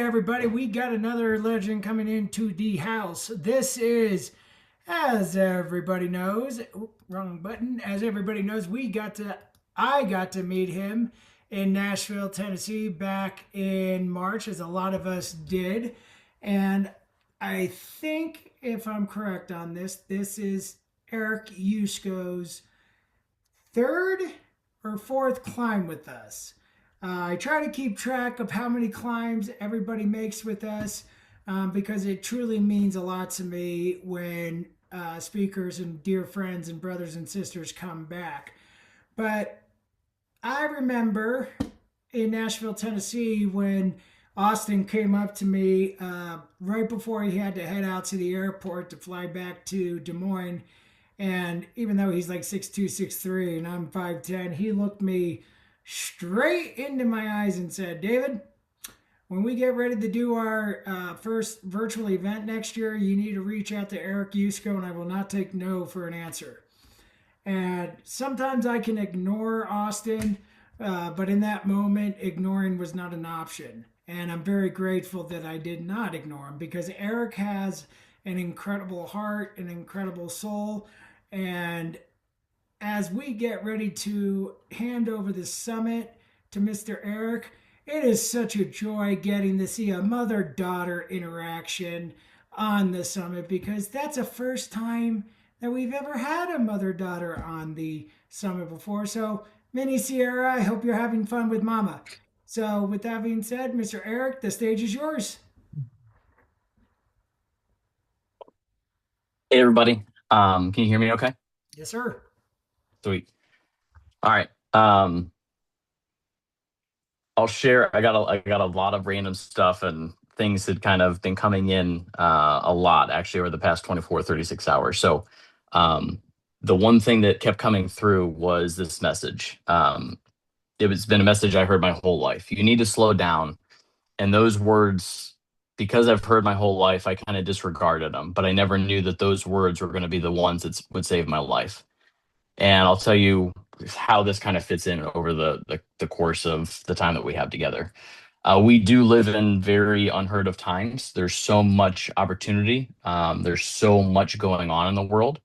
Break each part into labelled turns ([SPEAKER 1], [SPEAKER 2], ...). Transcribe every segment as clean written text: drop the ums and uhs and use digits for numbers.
[SPEAKER 1] everybody. We got another legend coming into the house. This is, as everybody knows, wrong button. As everybody knows, I got to meet him in Nashville, Tennessee back in March, as a lot of us did. And I think, if I'm correct on this is Eric Yusco's third or fourth climb with us. I try to keep track of how many climbs everybody makes with us because it truly means a lot to me when speakers and dear friends and brothers and sisters come back. But I remember in Nashville, Tennessee, when Austin came up to me right before he had to head out to the airport to fly back to Des Moines. And even though he's like 6'2", 6'3", and I'm 5'10", he looked me straight into my eyes and said, "David, when we get ready to do our first virtual event next year, you need to reach out to Eric Yusco, and I will not take no for an answer." And sometimes I can ignore Austin, but in that moment, ignoring was not an option. And I'm very grateful that I did not ignore him, because Eric has an incredible heart, an incredible soul. And as we get ready to hand over the summit to Mr. Eric, it is such a joy getting to see a mother-daughter interaction on the summit, because that's the first time that we've ever had a mother-daughter on the summit before. So, Mini Sierra, I hope you're having fun with Mama. So, with that being said, Mr. Eric, the stage is yours.
[SPEAKER 2] Hey everybody. Can you hear me okay?
[SPEAKER 1] Yes, sir.
[SPEAKER 2] Sweet. All right. I'll share. I got a lot of random stuff and things that kind of been coming in a lot actually over the past 24, 36 hours. So the one thing that kept coming through was this message. It's been a message I heard my whole life. You need to slow down. And those words, because I've heard my whole life, I kind of disregarded them, but I never knew that those words were going to be the ones that would save my life. And I'll tell you how this kind of fits in over the course of the time that we have together. We do live in very unheard of times. There's so much opportunity. There's so much going on in the world.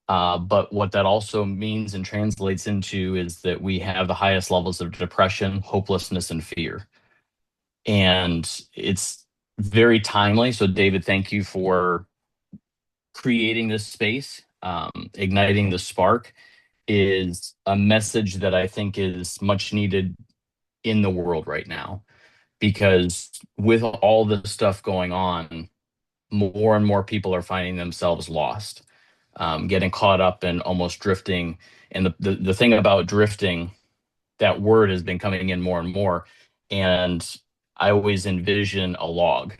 [SPEAKER 2] But what that also means and translates into is that we have the highest levels of depression, hopelessness, and fear. And it's very timely. So, David, thank you for creating this space. Igniting the spark is a message that I think is much needed in the world right now, because with all this stuff going on, more and more people are finding themselves lost, getting caught up and almost drifting. And the thing about drifting, that word has been coming in more and more. And I always envision a log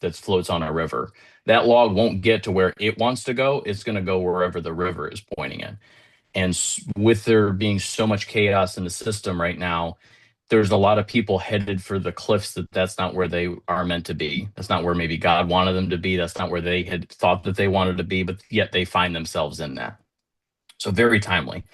[SPEAKER 2] that floats on a river. That log won't get to where it wants to go. It's going to go wherever the river is pointing it. And with there being so much chaos in the system right now, there's a lot of people headed for the cliffs that's not where they are meant to be. That's not where maybe God wanted them to be. That's not where they had thought that they wanted to be, but yet they find themselves in that. So very timely.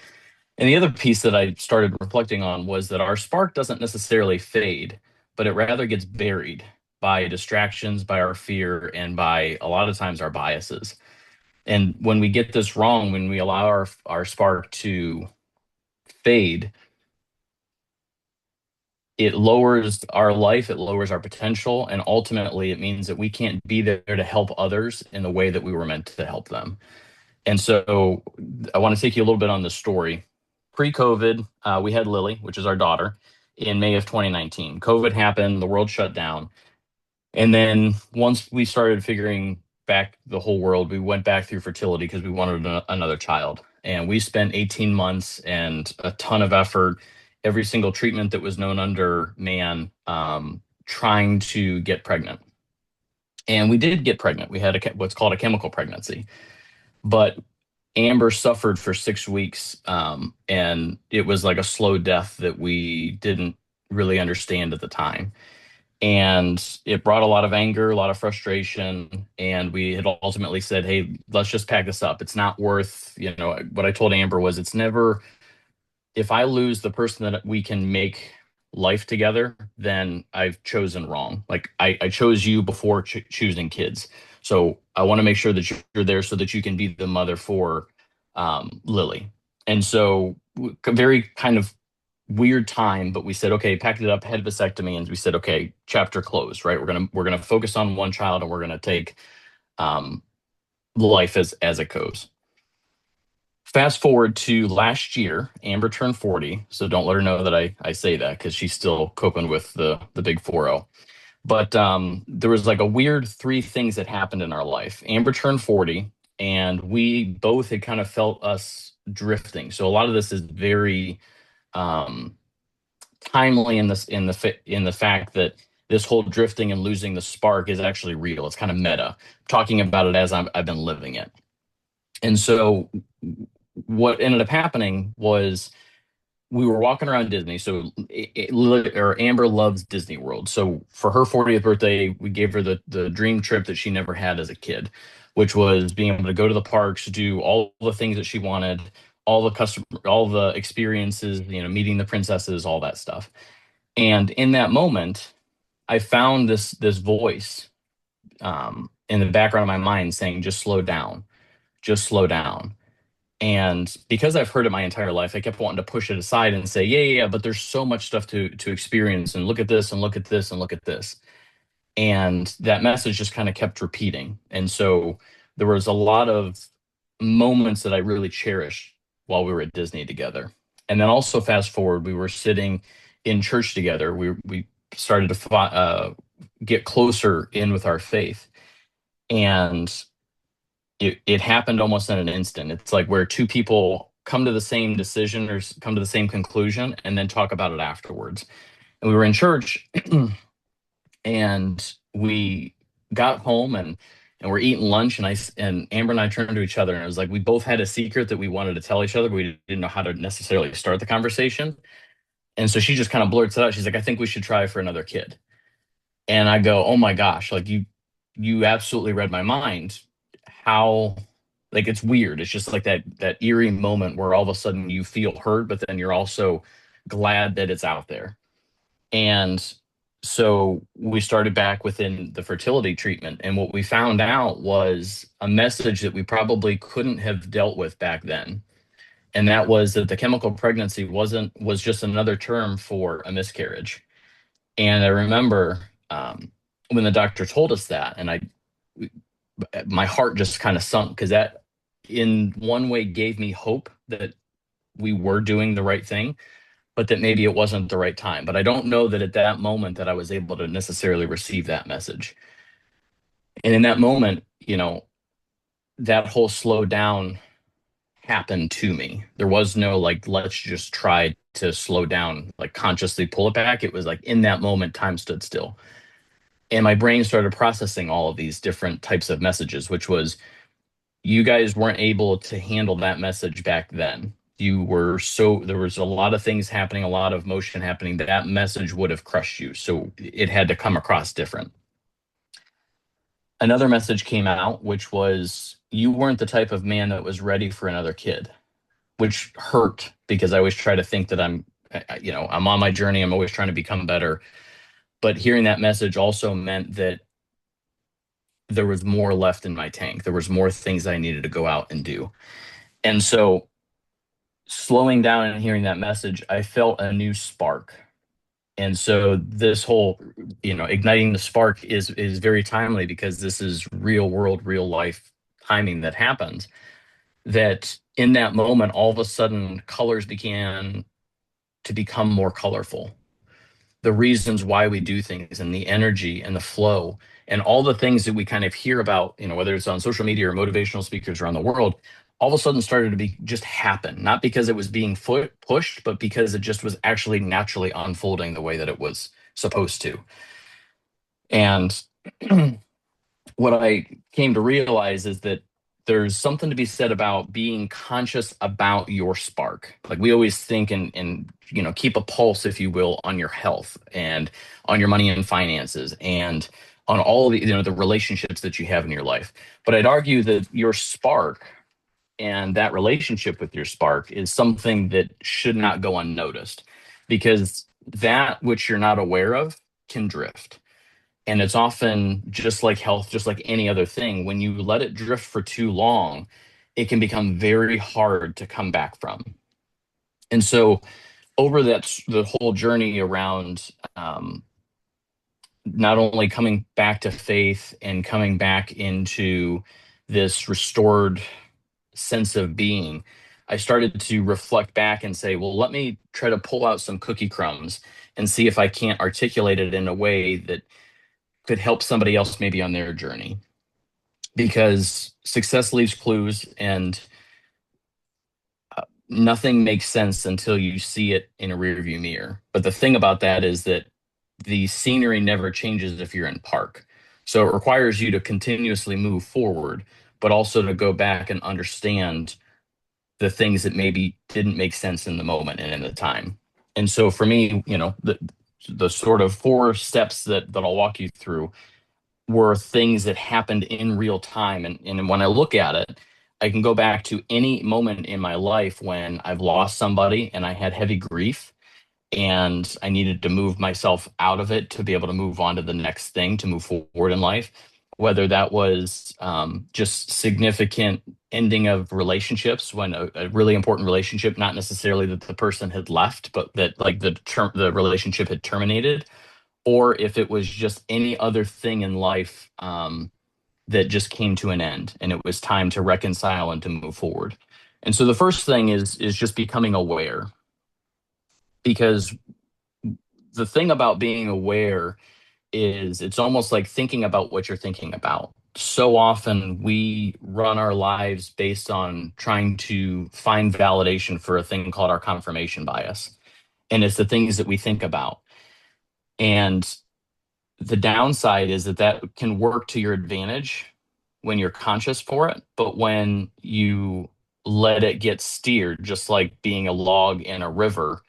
[SPEAKER 2] And the other piece that I started reflecting on was that our spark doesn't necessarily fade, but it rather gets buried by distractions, by our fear, and by a lot of times our biases. And when we get this wrong, when we allow our spark to fade, it lowers our life, it lowers our potential, and ultimately it means that we can't be there to help others in the way that we were meant to help them. And so I want to take you a little bit on this story. Pre-COVID, we had Lily, which is our daughter, in May of 2019. COVID happened, the world shut down. And then once we started figuring back the whole world, we went back through fertility because we wanted another child. And we spent 18 months and a ton of effort, every single treatment that was known under man, trying to get pregnant. And we did get pregnant. We had what's called a chemical pregnancy. But Amber suffered for 6 weeks, and it was like a slow death that we didn't really understand at the time. And it brought a lot of anger, a lot of frustration, and we had ultimately said, "Hey, let's just pack this up. It's not worth, what I told Amber was, it's never, if I lose the person that we can make life together, then I've chosen wrong. Like I chose you before choosing kids. So I want to make sure that you're there so that you can be the mother for Lily. And so very kind of weird time, but we said, okay, packed it up, had a vasectomy, and we said, okay, chapter closed, right? We're gonna focus on one child, and we're gonna take um, life as it goes. Fast forward to last year, Amber turned 40, so don't let her know that I say that because she's still coping with the big 40. But there was like a weird three things that happened in our life. Amber turned 40, and we both had kind of felt us drifting. So a lot of this is very um, timely in this in the fact that this whole drifting and losing the spark is actually real. It's kind of meta, talking about it as I've been living it. And so what ended up happening was we were walking around Disney. So or Amber loves Disney World. So for her 40th birthday, we gave her the dream trip that she never had as a kid, which was being able to go to the parks, do all the things that she wanted, all the experiences, meeting the princesses, all that stuff. And in that moment, I found this voice in the background of my mind saying, "Just slow down, just slow down." And because I've heard it my entire life, I kept wanting to push it aside and say, yeah, yeah, yeah, but there's so much stuff to experience, and look at this and look at this and look at this. And that message just kind of kept repeating. And so there was a lot of moments that I really cherished while we were at Disney together. And then also fast forward, we were sitting in church together. We started to get closer in with our faith. And it happened almost in an instant. It's like where two people come to the same decision or come to the same conclusion and then talk about it afterwards. And we were in church and we got home and we're eating lunch, and Amber and I turned to each other, and it was like we both had a secret that we wanted to tell each other, but we didn't know how to necessarily start the conversation. And so she just kind of blurts it out. She's like, "I think we should try for another kid." And I go, "Oh my gosh, like you absolutely read my mind." How, like, it's weird. It's just like that eerie moment where all of a sudden you feel heard, but then you're also glad that it's out there. And so we started back within the fertility treatment, and what we found out was a message that we probably couldn't have dealt with back then. And that was that the chemical pregnancy was just another term for a miscarriage. And I remember when the doctor told us that, and my heart just kind of sunk because that in one way gave me hope that we were doing the right thing, but that maybe it wasn't the right time. But I don't know that at that moment that I was able to necessarily receive that message. And in that moment, that whole slow down happened to me. There was no like, let's just try to slow down, like consciously pull it back. It was like in that moment, time stood still. And my brain started processing all of these different types of messages, which was, you guys weren't able to handle that message back then. There was a lot of things happening, a lot of motion happening. That message would have crushed you. So it had to come across different. Another message came out, which was, you weren't the type of man that was ready for another kid, which hurt because I always try to think that I'm on my journey. I'm always trying to become better. But hearing that message also meant that there was more left in my tank. There was more things I needed to go out and do. And so slowing down and hearing that message, I felt a new spark. And so this whole, igniting the spark is very timely because this is real world, real life timing that happens. That in that moment, all of a sudden, colors began to become more colorful. The reasons why we do things and the energy and the flow and all the things that we kind of hear about, whether it's on social media or motivational speakers around the world, all of a sudden started to be just happen, not because it was being pushed, but because it just was actually naturally unfolding the way that it was supposed to. And what I came to realize is that there's something to be said about being conscious about your spark. Like we always think and keep a pulse, if you will, on your health and on your money and finances and on all the relationships that you have in your life. But I'd argue that your spark and that relationship with your spark is something that should not go unnoticed, because that which you're not aware of can drift. And it's often just like health, just like any other thing. When you let it drift for too long, it can become very hard to come back from. And so, over the whole journey around not only coming back to faith and coming back into this restored sense of being, I started to reflect back and say, well, let me try to pull out some cookie crumbs and see if I can't articulate it in a way that could help somebody else maybe on their journey. Because success leaves clues, and nothing makes sense until you see it in a rearview mirror. But the thing about that is that the scenery never changes if you're in park. So it requires you to continuously move forward, but also to go back and understand the things that maybe didn't make sense in the moment and in the time. And so for me, the sort of four steps that I'll walk you through were things that happened in real time. And when I look at it, I can go back to any moment in my life when I've lost somebody and I had heavy grief and I needed to move myself out of it to be able to move on to the next thing, to move forward in life. Whether that was just significant ending of relationships, when a really important relationship, not necessarily that the person had left, but that like the relationship had terminated, or if it was just any other thing in life that just came to an end and it was time to reconcile and to move forward. And so the first thing is just becoming aware, because the thing about being aware is it's almost like thinking about what you're thinking about. So often we run our lives based on trying to find validation for a thing called our confirmation bias. And it's the things that we think about. And the downside is that that can work to your advantage when you're conscious for it, but when you let it get steered, just like being a log in a river,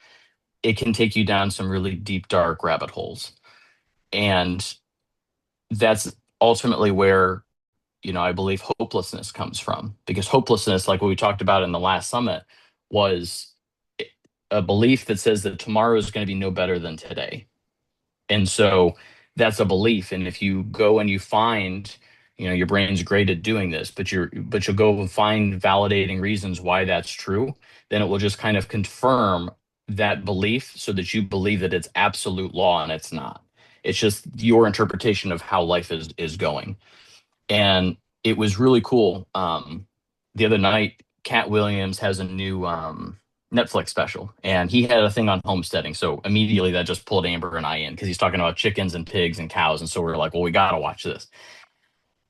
[SPEAKER 2] it can take you down some really deep, dark rabbit holes. And that's ultimately where, I believe hopelessness comes from. Because hopelessness, like what we talked about in the last summit, was a belief that says that tomorrow is going to be no better than today. And so that's a belief. And if you go and you find, your brain's great at doing this, but you'll go and find validating reasons why that's true, then it will just kind of confirm that belief so that you believe that it's absolute law, and it's not. It's just your interpretation of how life is going. And it was really cool. The other night, Cat Williams has a new Netflix special, and he had a thing on homesteading. So immediately that just pulled Amber and I in, because he's talking about chickens and pigs and cows, and so we are like, well, we got to watch this.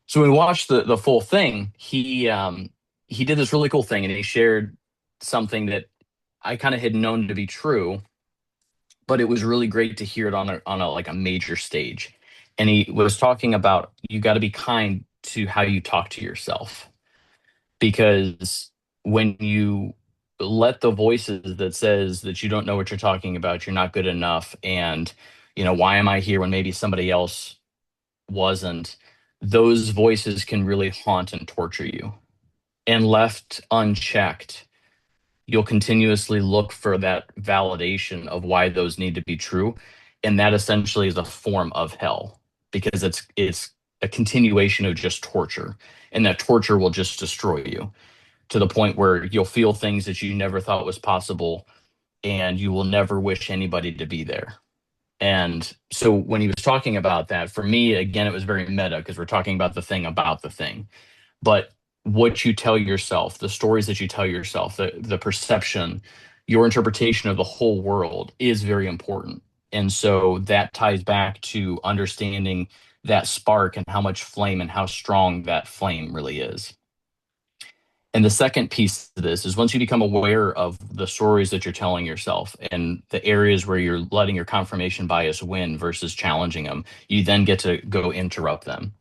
[SPEAKER 2] So we watched the full thing. He did this really cool thing, and he shared something that I kind of had known to be true, but it was really great to hear it on a like a major stage. And he was talking about, you got to be kind to how you talk to yourself, because when you let the voices that says that you don't know what you're talking about, you're not good enough, and why am I here when maybe somebody else wasn't, those voices can really haunt and torture you. And left unchecked, you'll continuously look for that validation of why those need to be true, and that essentially is a form of hell, because it's a continuation of just torture, and that torture will just destroy you to the point where you'll feel things that you never thought was possible, and you will never wish anybody to be there. And so when he was talking about that, for me, again, it was very meta, because we're talking about the thing about the thing. But what you tell yourself, the stories that you tell yourself, the perception, your interpretation of the whole world is very important. And so that ties back to understanding that spark and how much flame and how strong that flame really is. And the second piece of this is, once you become aware of the stories that you're telling yourself and the areas where you're letting your confirmation bias win versus challenging them, you then get to go interrupt them.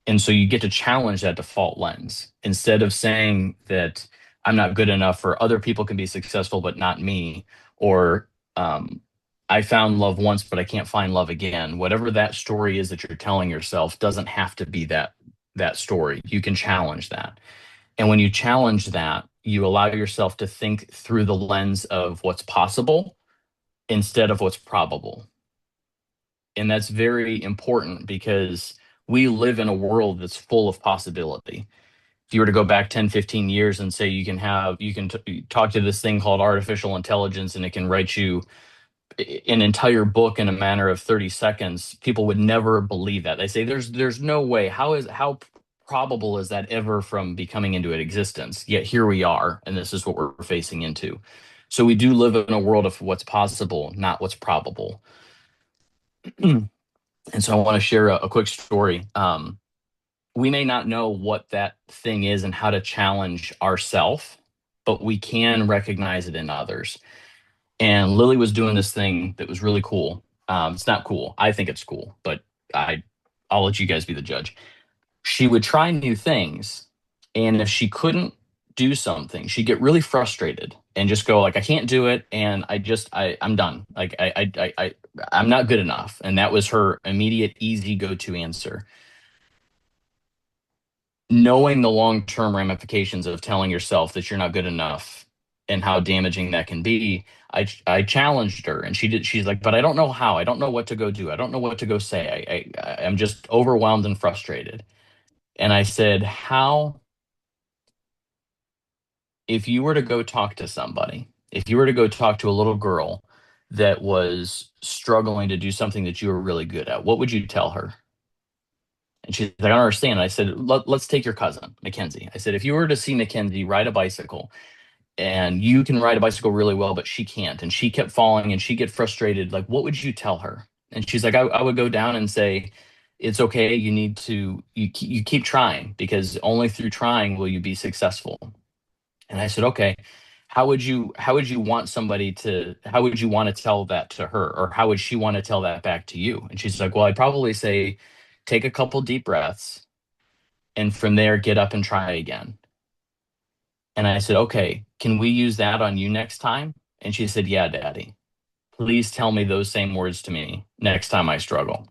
[SPEAKER 2] And so you get to challenge that default lens. Instead of saying that I'm not good enough, or other people can be successful but not me, or I found love once but I can't find love again. Whatever that story is that you're telling yourself doesn't have to be that story. You can challenge that. And when you challenge that, you allow yourself to think through the lens of what's possible instead of what's probable. And that's very important because we live in a world that's full of possibility. If you were to go back 10, 15 years and say you can talk to this thing called artificial intelligence and it can write you an entire book in a matter of 30 seconds, people would never believe that. They say there's no way. How probable is that ever from becoming into existence? Yet here we are, and this is what we're facing into. So we do live in a world of what's possible, not what's probable. And so I want to share a quick story. We may not know what that thing is and how to challenge ourself, but we can recognize it in others. And Lily was doing this thing that was really cool. It's not cool. I think it's cool, but I, I'll let you guys be the judge. She would try new things, and if she couldn't do something, she'd get really frustrated and just go like, "I can't do it," and I'm done. Like I'm not good enough, and that was her immediate, easy go-to answer. Knowing the long-term ramifications of telling yourself that you're not good enough and how damaging that can be, I challenged her, and she's like, but I don't know how. I don't know what to go do. I don't know what to go say. I'm just overwhelmed and frustrated. And I said, how, if you were to go talk to somebody, if you were to go talk to a little girl that was struggling to do something that you were really good at, what would you tell her? And she's like, I don't understand. And I said, let's take your cousin, Mackenzie. I said, if you were to see Mackenzie ride a bicycle and you can ride a bicycle really well, but she can't, and she kept falling and she get frustrated, like, what would you tell her? And she's like, I would go down and say, it's okay. You need to, you keep trying because only through trying will you be successful. And I said, okay, how would you want somebody to, how would you want to tell that to her? Or how would she want to tell that back to you? And she's like, well, I'd probably say, take a couple deep breaths and from there get up and try again. And I said, okay, can we use that on you next time? And she said, yeah, daddy, please tell me those same words to me next time I struggle.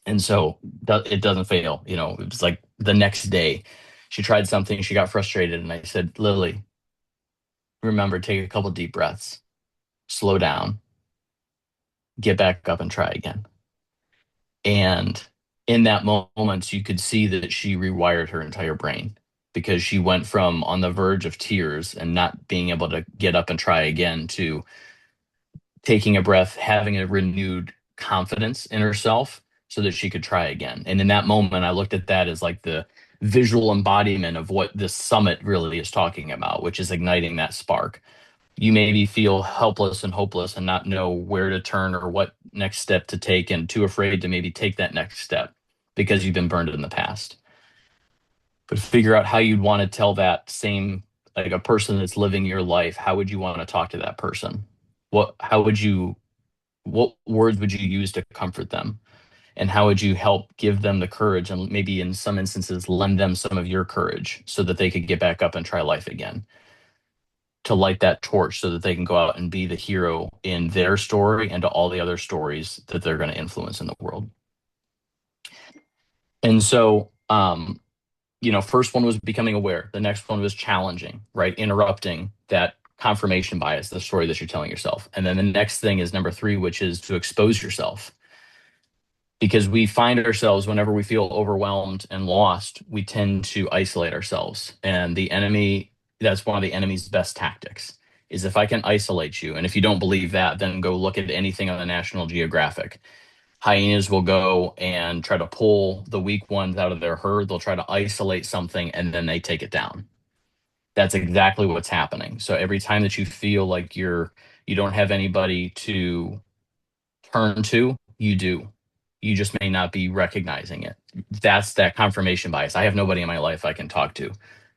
[SPEAKER 2] And so it doesn't fail. You know, it was like the next day she tried something, she got frustrated. And I said, Lily, remember, take a couple deep breaths, slow down, get back up and try again. And in that moment, you could see that she rewired her entire brain because she went from on the verge of tears and not being able to get up and try again to taking a breath, having a renewed confidence in herself so that she could try again. And in that moment, I looked at that as like the visual embodiment of what this summit really is talking about, which is igniting that spark. You maybe feel helpless and hopeless and not know where to turn or what next step to take and too afraid to maybe take that next step because you've been burned in the past. But figure out how you'd want to tell that same, like a person that's living your life, how would you want to talk to that person? How would you, what words would you use to comfort them? And how would you help give them the courage and maybe in some instances lend them some of your courage so that they could get back up and try life again? To light that torch so that they can go out and be the hero in their story and to all the other stories that they're going to influence in the world. And so, first one was becoming aware. The next one was challenging, right? Interrupting that confirmation bias, the story that you're telling yourself. And then the next thing is number three, which is to expose yourself. Because we find ourselves, whenever we feel overwhelmed and lost, we tend to isolate ourselves. And the enemy, that's one of the enemy's best tactics, is if I can isolate you. And if you don't believe that, then go look at anything on the National Geographic. Hyenas will go and try to pull the weak ones out of their herd. They'll try to isolate something and then they take it down. That's exactly what's happening. So every time that you feel like you don't have anybody to turn to, you do. You just may not be recognizing it. That's that confirmation bias. I have nobody in my life I can talk to.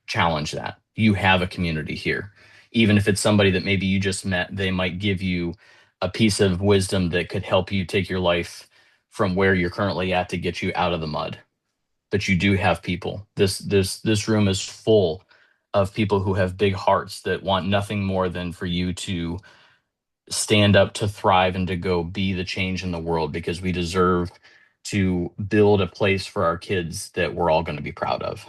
[SPEAKER 2] Challenge that. You have a community here. Even if it's somebody that maybe you just met, they might give you a piece of wisdom that could help you take your life from where you're currently at to get you out of the mud. But you do have people. This room is full of people who have big hearts that want nothing more than for you to stand up, to thrive, and to go be the change in the world, because we deserve to build a place for our kids that we're all going to be proud of.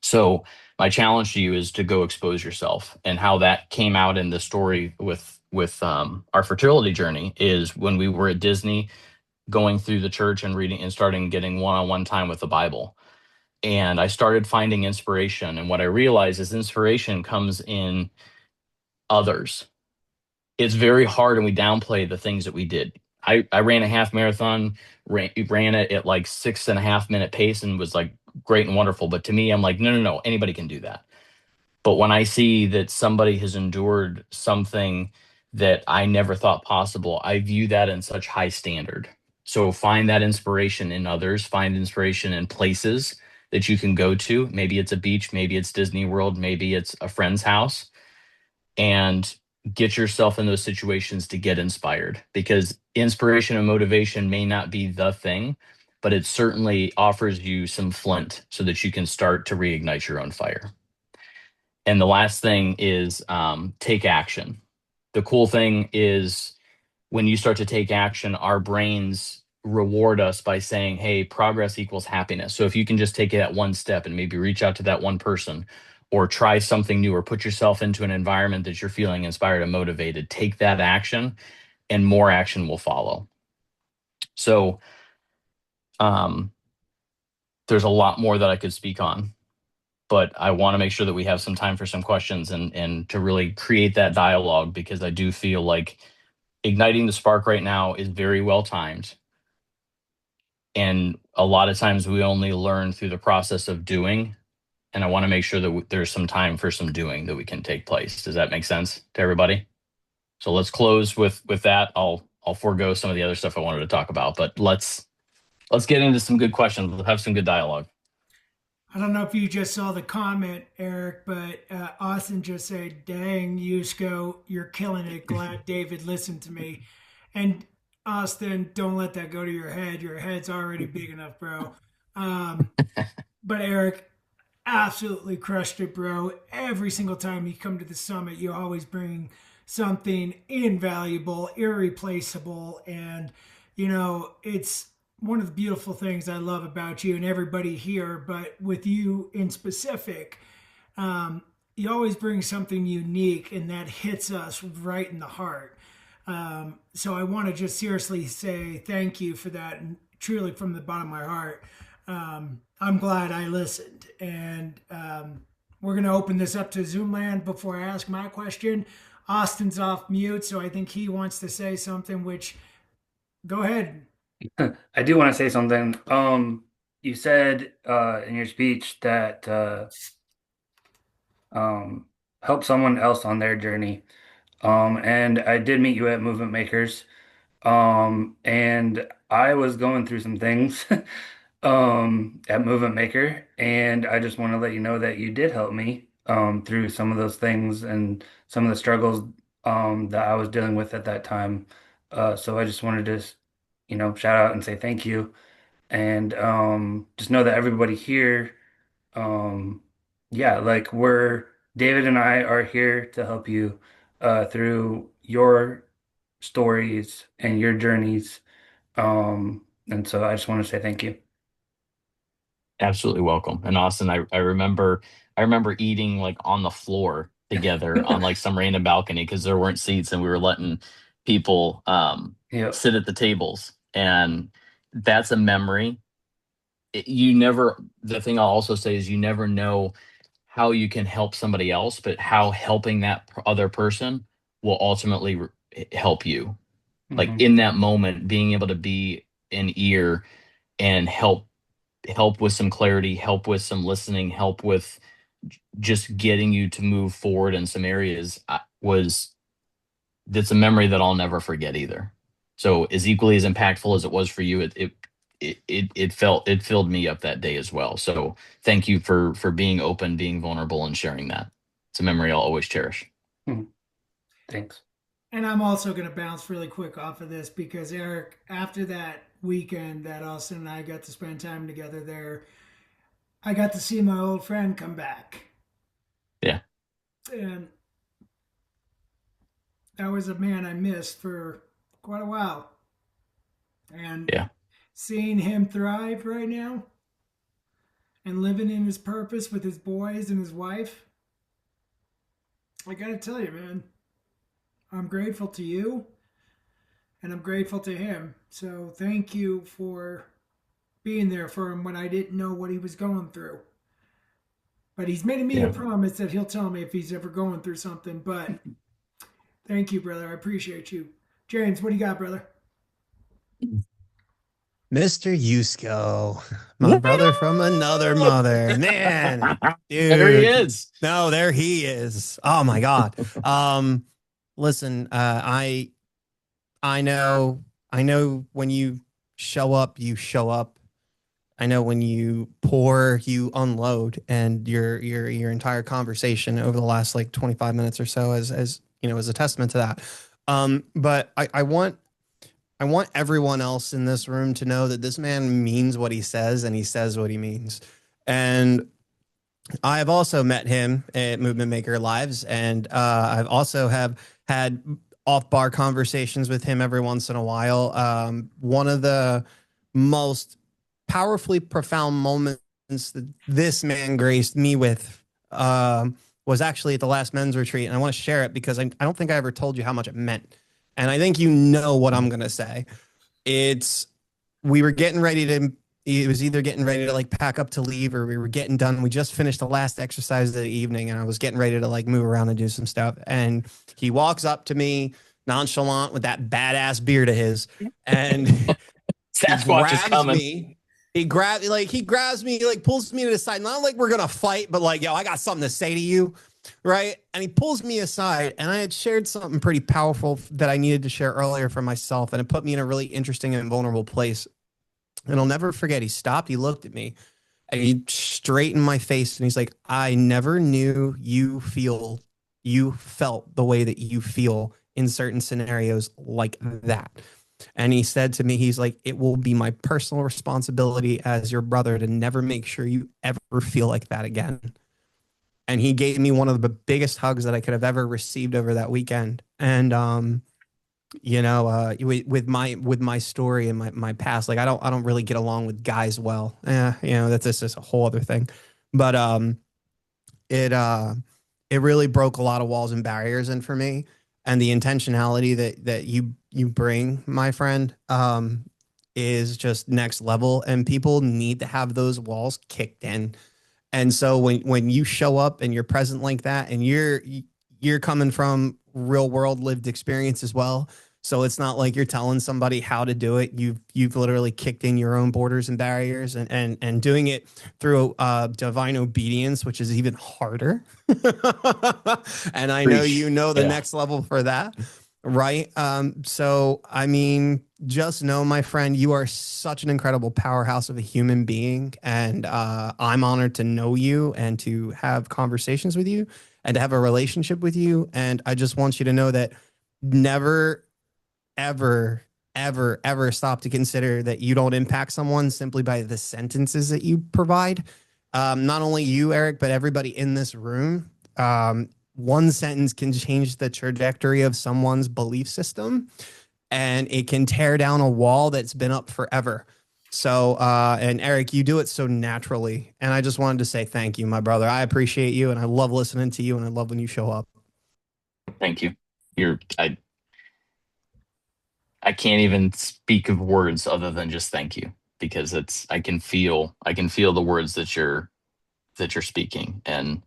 [SPEAKER 2] So my challenge to you is to go expose yourself, and how that came out in the story with our fertility journey is when we were at Disney, going through the church and reading and starting getting one-on-one time with the Bible. And I started finding inspiration. And what I realized is inspiration comes in others. It's very hard, and we downplay the things that we did. I ran a half marathon, ran it at like 6.5 minute pace, and was like great and wonderful. But to me, I'm like, no, no, no, anybody can do that. But when I see that somebody has endured something that I never thought possible, I view that in such high standard. So find that inspiration in others, find inspiration in places that you can go to. Maybe it's a beach, maybe it's Disney World, maybe it's a friend's house, and get yourself in those situations to get inspired, because inspiration and motivation may not be the thing, but it certainly offers you some flint so that you can start to reignite your own fire. And the last thing is take action. The cool thing is when you start to take action, our brains reward us by saying, hey, progress equals happiness. So if you can just take that one step and maybe reach out to that one person, or try something new, or put yourself into an environment that you're feeling inspired and motivated, take that action and more action will follow. So um, there's a lot more that I could speak on, but I want to make sure that we have some time for some questions, and to really create that dialogue, because I do feel like igniting the spark right now is very well timed. And a lot of times we only learn through the process of doing. And I want to make sure that there's some time for some doing that we can take place. Does that make sense to everybody? So let's close with that. I'll forego some of the other stuff I wanted to talk about, but let's get into some good questions. We'll have some good dialogue.
[SPEAKER 1] I don't know if you just saw the comment, Eric, but Austin just said, "Dang, Yusco, you're killing it. Glad David listened to me." And Austin, don't let that go to your head. Your head's already big enough, bro. Um, but Eric, absolutely crushed it, bro. Every single time you come to the summit, you always bring something invaluable, irreplaceable, and it's one of the beautiful things I love about you and everybody here, but with you in specific, you always bring something unique and that hits us right in the heart. So I want to just seriously say thank you for that, and truly from the bottom of my heart. I'm glad I listened. And we're going to open this up to Zoom land before I ask my question. Austin's off mute, so I think he wants to say something, which go ahead.
[SPEAKER 3] I do want to say something. You said in your speech that um, help someone else on their journey. And I did meet you at Movement Makers. And I was going through some things at Movement Maker, and I just want to let you know that you did help me through some of those things and some of the struggles that I was dealing with at that time. So I just wanted to, shout out and say thank you. And just know that everybody here, um, yeah, like David and I are here to help you through your stories and your journeys. And so I just want to say thank you.
[SPEAKER 2] Absolutely welcome. And Austin, I remember eating like on the floor together on like some random balcony, because there weren't seats and we were letting people
[SPEAKER 3] Yep.
[SPEAKER 2] sit at the tables. And that's a memory. You never, the thing I'll also say is, you never know how you can help somebody else, but how helping that other person will ultimately help you. Like
[SPEAKER 3] Hmm.
[SPEAKER 2] in that moment, being able to be an ear and help with some clarity, help with some listening, help with just getting you to move forward in some areas, was that's a memory that I'll never forget either. So as equally as impactful as it was for you, it filled me up that day as well. So thank you for being open, being vulnerable, and sharing that. It's a memory I'll always cherish.
[SPEAKER 3] Thanks.
[SPEAKER 1] And I'm also going to bounce really quick off of this because, Eric, after that weekend that Austin and I got to spend time together there, I got to see my old friend come back.
[SPEAKER 2] Yeah,
[SPEAKER 1] And that was a man I missed for quite a while. And
[SPEAKER 2] yeah,
[SPEAKER 1] seeing him thrive right now and living in his purpose with his boys and his wife. I gotta tell you, man, I'm grateful to you and I'm grateful to him. So thank you for being there for him when I didn't know what he was going through. But he's made me a
[SPEAKER 2] Yeah.
[SPEAKER 1] promise that he'll tell me if he's ever going through something. But thank you, brother. I appreciate you. James, what do you got, brother?
[SPEAKER 4] Mr. Yusco, my
[SPEAKER 2] Woo!
[SPEAKER 4] brother from another mother. Man,
[SPEAKER 2] There he
[SPEAKER 4] dude.
[SPEAKER 2] is.
[SPEAKER 4] No, there he is. Oh my God. Listen, I know when you show up, you show up. I know when you pour, you unload, and your entire conversation over the last like 25 minutes or so as you know, as a testament to that. But I want everyone else in this room to know that this man means what he says and he says what he means. And I have also met him at Movement Maker Lives, and I've also have had off-bar conversations with him every once in a while. One of the most powerfully profound moments that this man graced me with was actually at the last men's retreat, and I want to share it because I don't think I ever told you how much it meant, and I think you know what I'm going to say. It's we were getting ready to it was either getting ready to like pack up to leave or we were getting done. We just finished the last exercise of the evening and I was getting ready to like move around and do some stuff. And he walks up to me nonchalant with that badass beard of his and he
[SPEAKER 2] Sasquatch is
[SPEAKER 4] grabs
[SPEAKER 2] coming.
[SPEAKER 4] me. He grabs me, like pulls me to the side. Not like we're gonna fight, but like, yo, I got something to say to you. Right. And he pulls me aside, and I had shared something pretty powerful that I needed to share earlier for myself. And it put me in a really interesting and vulnerable place. And I'll never forget, he stopped, he looked at me, and he straightened my face, and he's like, I never knew you felt the way that you feel in certain scenarios like that. And he said to me, he's like, it will be my personal responsibility as your brother to never make sure you ever feel like that again. And he gave me one of the biggest hugs that I could have ever received over that weekend. And with my story and my past, like I don't really get along with guys well. That's just a whole other thing. But it it really broke a lot of walls and barriers in for me. And the intentionality that you bring, my friend, is just next level. And people need to have those walls kicked in. And so when you show up and you're present like that, and you're coming from real world lived experience as well. So it's not like you're telling somebody how to do it. You've literally kicked in your own borders and barriers, and doing it through divine obedience, which is even harder. And I know
[SPEAKER 2] Preach.
[SPEAKER 4] you know the
[SPEAKER 2] Yeah.
[SPEAKER 4] next level for that, right? So I mean, just know, my friend, you are such an incredible powerhouse of a human being, and I'm honored to know you and to have conversations with you and to have a relationship with you. And I just want you to know that never, ever, ever, ever stop to consider that you don't impact someone simply by the sentences that you provide. Not only you, Eric, but everybody in this room. One sentence can change the trajectory of someone's belief system, and it can tear down a wall that's been up forever. So, and Eric, you do it so naturally. And I just wanted to say thank you, my brother. I appreciate you, and I love listening to you, and I love when you show up.
[SPEAKER 2] Thank you. I can't even speak of words other than just thank you, because I can feel the words that you're speaking, and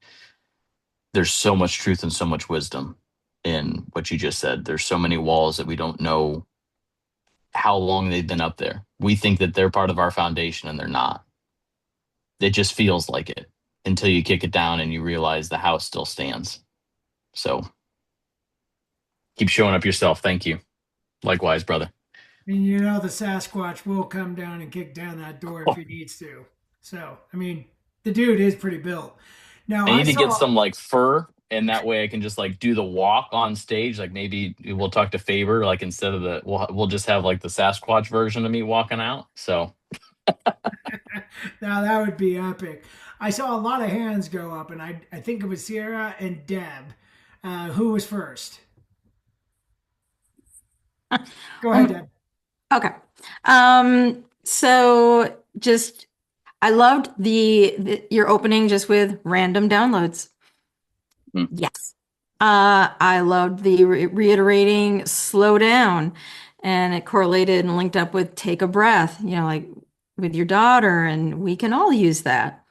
[SPEAKER 2] there's so much truth and so much wisdom in what you just said. There's so many walls that we don't know how long they've been up there. We think that they're part of our foundation, and they're not. It just feels like it until you kick it down and you realize the house still stands. So keep showing up yourself. Thank you. Likewise, brother.
[SPEAKER 1] I mean, you know, the Sasquatch will come down and kick down that door if he needs to. So, I mean, the dude is pretty built. Now,
[SPEAKER 2] I
[SPEAKER 1] I
[SPEAKER 2] need to get
[SPEAKER 1] saw,
[SPEAKER 2] some like fur, and that way I can just like do the walk on stage. Like maybe we'll talk to Faber, like instead of we'll just have like the Sasquatch version of me walking out. So
[SPEAKER 1] now that would be epic. I saw a lot of hands go up, and I think it was Sierra and Deb. Who was first? Go ahead, Deb.
[SPEAKER 5] Okay. So just I loved your opening just with random downloads. Yes. I loved the reiterating slow down, and it correlated and linked up with take a breath, like with your daughter, and we can all use that.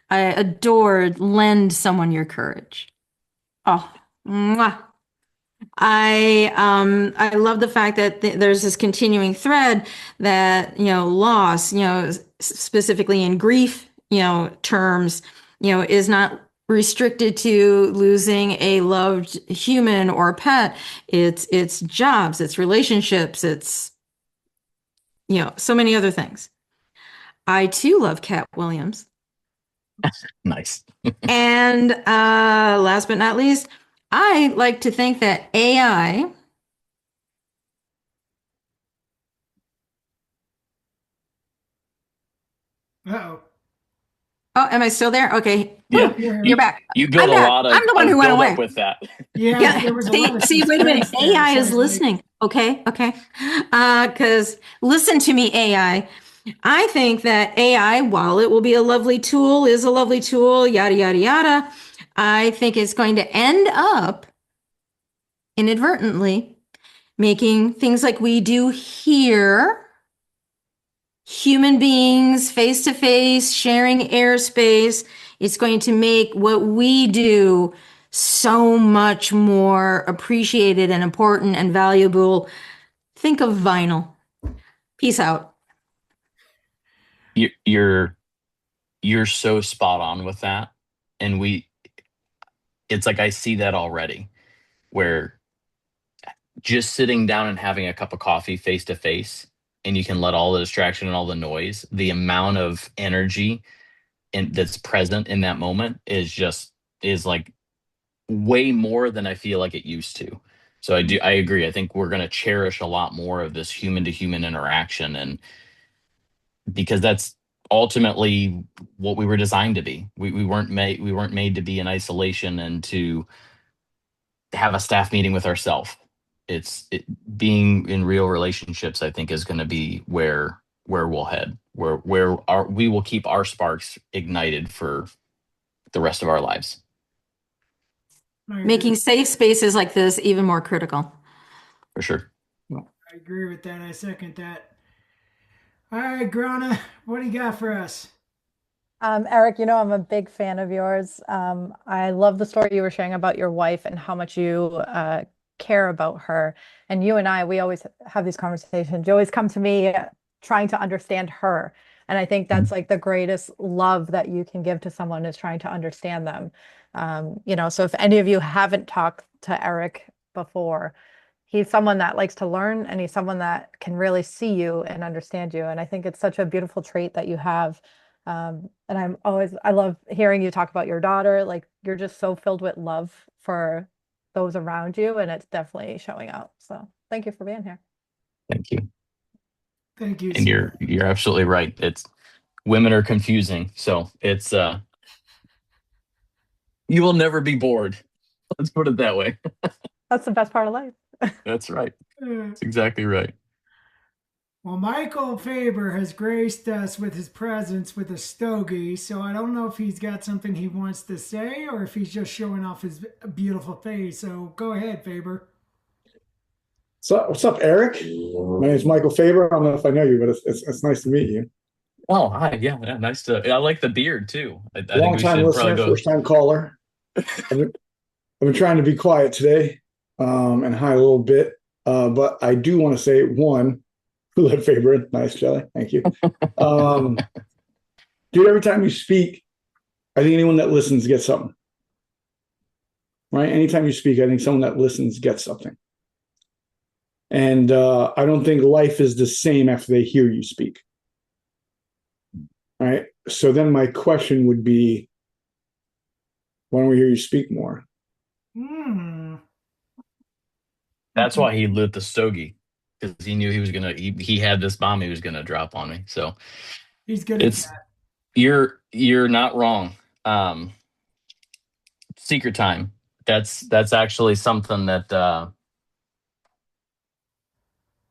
[SPEAKER 5] I adored lend someone your courage. Oh, mwah. I love the fact that there's this continuing thread that, loss, specifically in grief, terms, is not restricted to losing a loved human or pet. It's jobs, it's relationships, it's, so many other things. I too love Cat Williams.
[SPEAKER 2] Nice.
[SPEAKER 5] And last but not least, I like to think that AI
[SPEAKER 1] Uh-oh.
[SPEAKER 5] Oh, am I still there? Okay.
[SPEAKER 2] Yeah,
[SPEAKER 5] You're back.
[SPEAKER 2] you build
[SPEAKER 5] I'm
[SPEAKER 2] a
[SPEAKER 5] back.
[SPEAKER 2] lot of,
[SPEAKER 5] I'm the one who went
[SPEAKER 2] build
[SPEAKER 5] away.
[SPEAKER 2] up with that.
[SPEAKER 1] Yeah, there was a lot of
[SPEAKER 5] See, wait a minute.
[SPEAKER 1] suspense there,
[SPEAKER 5] AI
[SPEAKER 1] so
[SPEAKER 5] is
[SPEAKER 1] it's like-
[SPEAKER 5] listening. Okay. Because listen to me, AI. I think that AI, while it will be a lovely tool, is a lovely tool, yada, yada, yada, I think it's going to end up inadvertently making things like we do here, human beings face to face, sharing airspace. It's going to make what we do so much more appreciated and important and valuable. Think of vinyl. Peace out.
[SPEAKER 2] You're so spot on with that, and it's like I see that already, where just sitting down and having a cup of coffee face to face, and you can let all the distraction and all the noise, the amount of energy that's present in that moment is like way more than I feel like it used to. So I agree. I think we're going to cherish a lot more of this human to human interaction, and because that's ultimately what we were designed to be. We weren't made to be in isolation and to have a staff meeting with ourselves. Being in real relationships, I think, is going to be where we'll head, we will keep our sparks ignited for the rest of our lives.
[SPEAKER 5] Making safe spaces like this even more critical.
[SPEAKER 2] For sure.
[SPEAKER 1] I agree with that. I second that. All right, Grana, what do you got for us?
[SPEAKER 6] Eric, I'm a big fan of yours. I love the story you were sharing about your wife and how much you care about her. And you and I, we always have these conversations. You always come to me trying to understand her. And I think that's like the greatest love that you can give to someone is trying to understand them. So if any of you haven't talked to Eric before, he's someone that likes to learn and he's someone that can really see you and understand you. And I think it's such a beautiful trait that you have. And I love hearing you talk about your daughter. Like you're just so filled with love for those around you, and it's definitely showing out. So thank you for being here.
[SPEAKER 2] Thank you.
[SPEAKER 1] Thank you.
[SPEAKER 2] And you're absolutely right. It's women are confusing, so it's you will never be bored. Let's put it that way.
[SPEAKER 6] That's the best part of life.
[SPEAKER 2] That's right. That's exactly right.
[SPEAKER 1] Well, Michael Faber has graced us with his presence with a stogie, so I don't know if he's got something he wants to say or if he's just showing off his beautiful face. So go ahead, Faber.
[SPEAKER 7] What's up, Eric? My name is Michael Faber. I don't know if I know you, but it's nice to meet you.
[SPEAKER 2] Oh, hi. Yeah, nice to. I like the beard too. I think
[SPEAKER 7] Long
[SPEAKER 2] we
[SPEAKER 7] time
[SPEAKER 2] should
[SPEAKER 7] listener,
[SPEAKER 2] probably go.
[SPEAKER 7] first time caller. I've been trying to be quiet today and hide a little bit, but I do want to say one. Who let Faber? Nice, Jelly. Thank you. Dude, every time you speak, I think anyone that listens gets something. Right? Anytime you speak, I think someone that listens gets something. And I don't think life is the same after they hear you speak. Right? So then my question would be, why don't we hear you speak more?
[SPEAKER 2] That's why he lit the stogie, because he knew he was gonna. He had this bomb he was gonna drop on me. So
[SPEAKER 1] He's good at that.
[SPEAKER 2] You're not wrong. Secret time. That's actually something that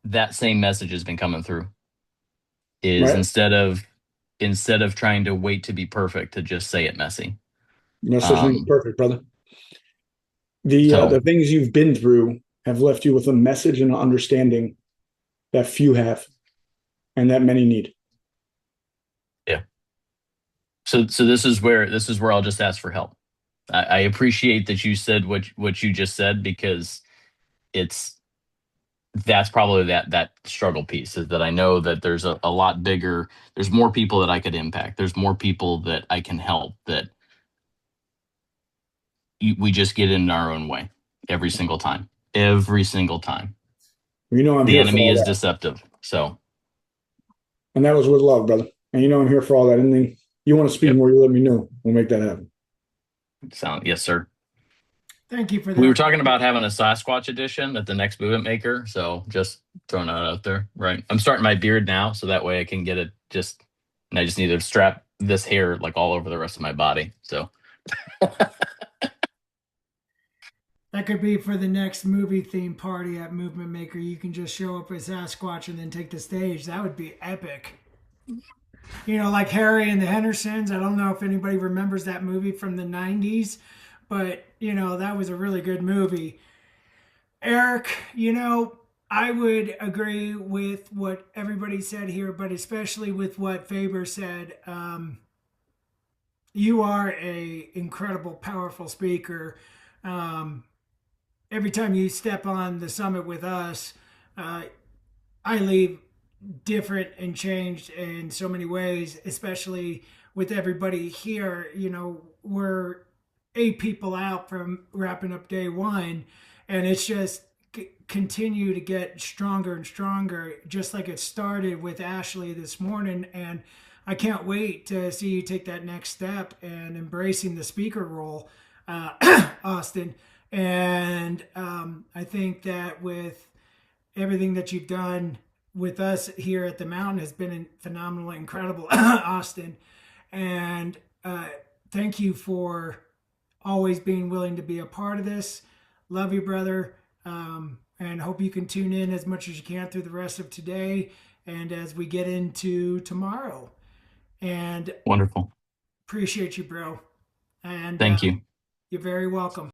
[SPEAKER 2] that same message has been coming through. Is
[SPEAKER 7] Right.
[SPEAKER 2] instead of instead of trying to wait to be perfect to just say it messy.
[SPEAKER 7] No such thing as perfect, brother. The
[SPEAKER 2] So
[SPEAKER 7] things you've been through have left you with a message and an understanding that few have, and that many need.
[SPEAKER 2] yeah. So this is where I'll just ask for help. I appreciate that you said what you just said, because that's probably that struggle piece, is that I know that there's a lot bigger, there's more people that I could impact. There's more people that I can help, that we just get in our own way every single time. Every single time.
[SPEAKER 7] You know I'm
[SPEAKER 2] The
[SPEAKER 7] here for
[SPEAKER 2] enemy
[SPEAKER 7] all
[SPEAKER 2] is
[SPEAKER 7] that.
[SPEAKER 2] deceptive. So,
[SPEAKER 7] And that was with love, brother. And you know I'm here for all that. Anything you want to speak
[SPEAKER 2] Yep.
[SPEAKER 7] more, you let me know. We'll make that happen.
[SPEAKER 2] yes, sir.
[SPEAKER 1] Thank you for that.
[SPEAKER 2] We were talking about having a Sasquatch edition at the next movement maker, so just throwing that out there. Right, I'm starting my beard now, so that way I can get it and I just need to strap this hair like all over the rest of my body. So
[SPEAKER 1] That could be for the next movie theme party at Movement Maker. You can just show up as Sasquatch and then take the stage. That would be epic. You know, like Harry and the Hendersons. I don't know if anybody remembers that movie from the 90s, but, you know, that was a really good movie. Eric, you know, I would agree with what everybody said here, but especially with what Faber said. You are a incredible, powerful speaker. Every time you step on the summit with us, I leave different and changed in so many ways, especially with everybody here. You know, we're 8 people out from wrapping up day one, and it's just continue to get stronger and stronger, just like it started with Ashley this morning. And I can't wait to see you take that next step and embracing the speaker role, Austin. And I think that with everything that you've done with us here at the mountain has been phenomenal, incredible, Austin. And thank you for always being willing to be a part of this. Love you, brother. And hope you can tune in as much as you can through the rest of today and as we get into tomorrow. And
[SPEAKER 2] wonderful.
[SPEAKER 1] appreciate you, bro. And
[SPEAKER 2] Thank you.
[SPEAKER 1] you're very welcome.